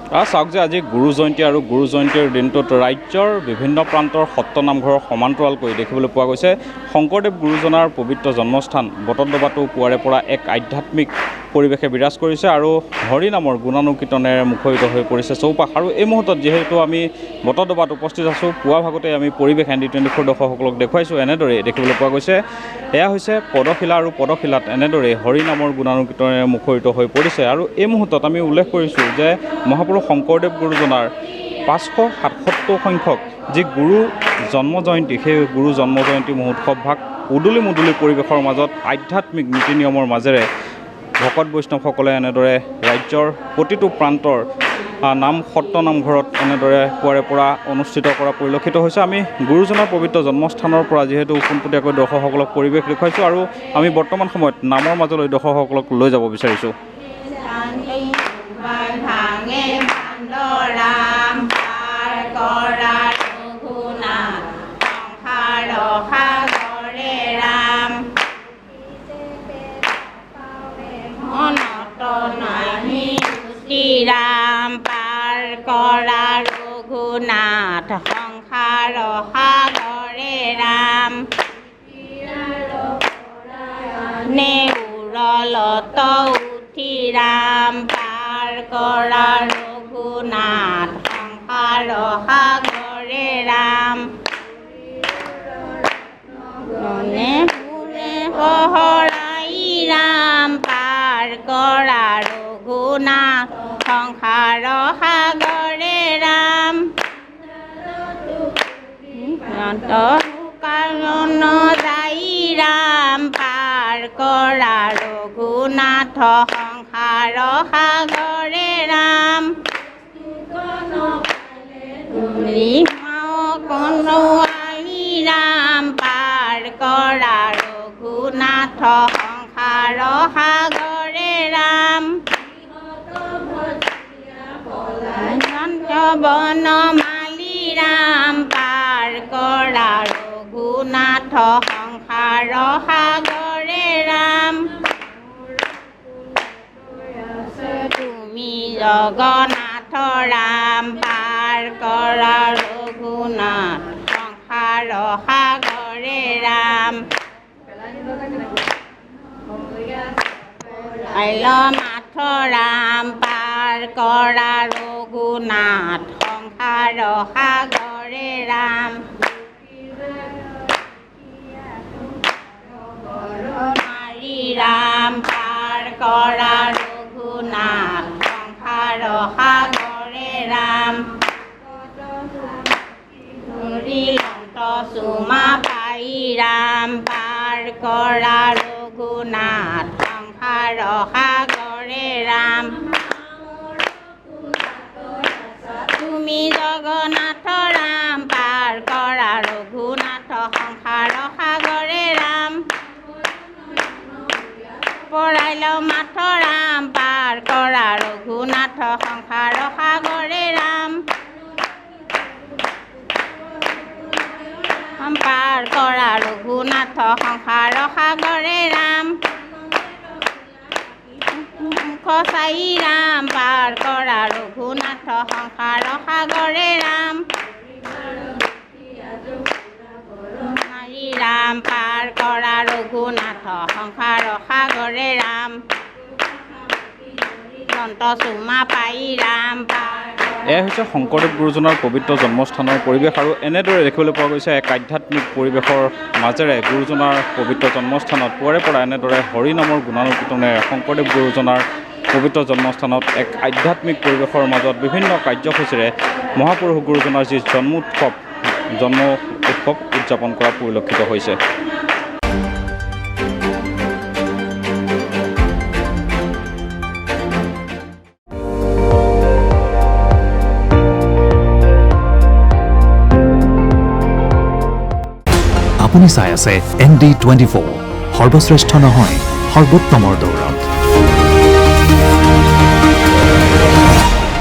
চাওক যে আজি গুৰু জয়ন্তী আৰু গুৰু জয়ন্তীৰ দিনটোত ৰাজ্যৰ বিভিন্ন প্ৰান্তৰ সত্ৰ নামঘৰৰ সমান্তৰালকৈ দেখিবলৈ পোৱা গৈছে শংকৰদেৱ গুৰুজনাৰ পবিত্ৰ জন্মস্থান বটদ্ৰৱাটো পুৱাৰে পৰা এক আধ্যাত্মিক পৰিৱেশে বিৰাজ কৰিছে আৰু হৰি নামৰ গুণানুকীৰ্তনেৰে মুখৰিত হৈ পৰিছে চৌপাশ। আৰু এই মুহূৰ্তত যিহেতু আমি বটদ্ৰৱাত উপস্থিত আছোঁ, পুৱা ভাগতে আমি পৰিৱেশ ND24 দৰ্শকসকলক দেখুৱাইছোঁ। এনেদৰে দেখিবলৈ পোৱা গৈছে এয়া হৈছে পদশিলা আৰু পদশিলাত এনেদৰে হৰি নামৰ গুণানুকীৰ্তনেৰে মুখৰিত হৈ পৰিছে। আৰু এই মুহূৰ্তত আমি উল্লেখ কৰিছোঁ যে মহাপুৰুষ শংকৰদেৱ গুৰুজনাৰ 577 সংখ্যক যি গুৰু জন্ম জয়ন্তী, সেই গুৰু জন্ম জয়ন্তী মহোৎসৱ ভাগ উদুলি মুদুলি পৰিৱেশৰ মাজত আধ্যাত্মিক নীতি নিয়মৰ মাজেৰে ভকত বৈষ্ণৱসকলে এনেদৰে ৰাজ্যৰ প্ৰতিটো প্ৰান্তৰ নাম সত্ৰ নামঘৰত এনেদৰে পুৱাৰে পৰা অনুষ্ঠিত কৰা পৰিলক্ষিত হৈছে। আমি গুৰুজনাৰ পবিত্ৰ জন্মস্থানৰ পৰা যিহেতু পোনপটীয়াকৈ দৰ্শকসকলক পৰিৱেশ দেখুৱাইছোঁ আৰু আমি বৰ্তমান সময়ত নামৰ মাজলৈ দৰ্শকসকলক লৈ যাব বিচাৰিছোঁ। ৰাম পাৰ কৰা ৰঘুনাথ সংসাৰ সাগৰে ৰাম নেউৰত উঠি ৰাম পাৰ কৰা ৰঘুনাথ সংসাৰ সাগৰে ৰাম পহৰাই ৰাম পাৰ কৰা ৰঘুনাথ সংসাৰ সাগৰে ৰাম কাৰণ যাই ৰাম পাৰ কৰা ৰঘুনাথ সংসাৰ সাগৰে ৰাম কনোৱালি ৰাম পাৰ কৰা ৰঘুনাথ সংসাৰ সাগৰে ৰাম বনমালী ৰাম পাৰ কৰা ৰঘুনাথ সংসাৰ সাগৰে ৰাম তুমি জগন্নাথ ৰাম পাৰ কৰা ৰঘুনাথ সংসাৰ সাগৰে ৰাম মাথ ৰাম পাৰ কৰা ৰঘুনাথ সংসাৰ সাগৰে ৰাম মাৰি ৰাম পাৰ কৰা ৰঘুনাথ সংসাৰ সাগৰে ৰাম লন্ত চুমা পাই ৰাম পাৰ কৰা ৰঘুনাথ সংসাৰ সাগৰে ৰাম তুমি জগন্নাথ ৰাম পাৰ কৰা ৰঘুনাথ সংসাৰ সাগৰে ৰাম পৰাইল মাথ ৰাম পাৰ কৰা ৰঘুনাথ সংসাৰ সাগৰে ৰাম পাৰ কৰা ৰঘুনাথ সংসাৰ সাগৰে ৰাম চাই ৰাম পাৰ কৰা ৰঘুনাথ সংসাৰ সাগৰে ৰাম মাৰি ৰাম পাৰ কৰা ৰঘুনাথ সংসাৰ সাগৰে ৰাম দন্ত চুমা পাই ৰাম পাৰ। এয়া হৈছে শংকৰদেৱ গুৰুজনাৰ পবিত্ৰ জন্মস্থানৰ পৰিৱেশ আৰু এনেদৰে দেখিবলৈ পোৱা গৈছে এক আধ্যাত্মিক পৰিৱেশৰ মাজেৰে গুৰুজনাৰ পবিত্ৰ জন্মস্থানত পুৱাৰে পৰা এনেদৰে হৰি নামৰ গুণানুকীৰ্তনেৰে শংকৰদেৱ গুৰুজনাৰ পবিত্ৰ জন্মস্থানত এক আধ্যাত্মিক পৰিৱেশৰ মাজত বিভিন্ন কাৰ্যসূচীৰে মহাপুৰুষ গুৰুজনাৰ যি জন্ম উৎসৱ উদযাপন কৰা পৰিলক্ষিত হৈছে। আপুনি চাই আছে ND24 সৰ্বশ্ৰেষ্ঠ নহয় সৰ্বোত্তমৰ দৌৰ।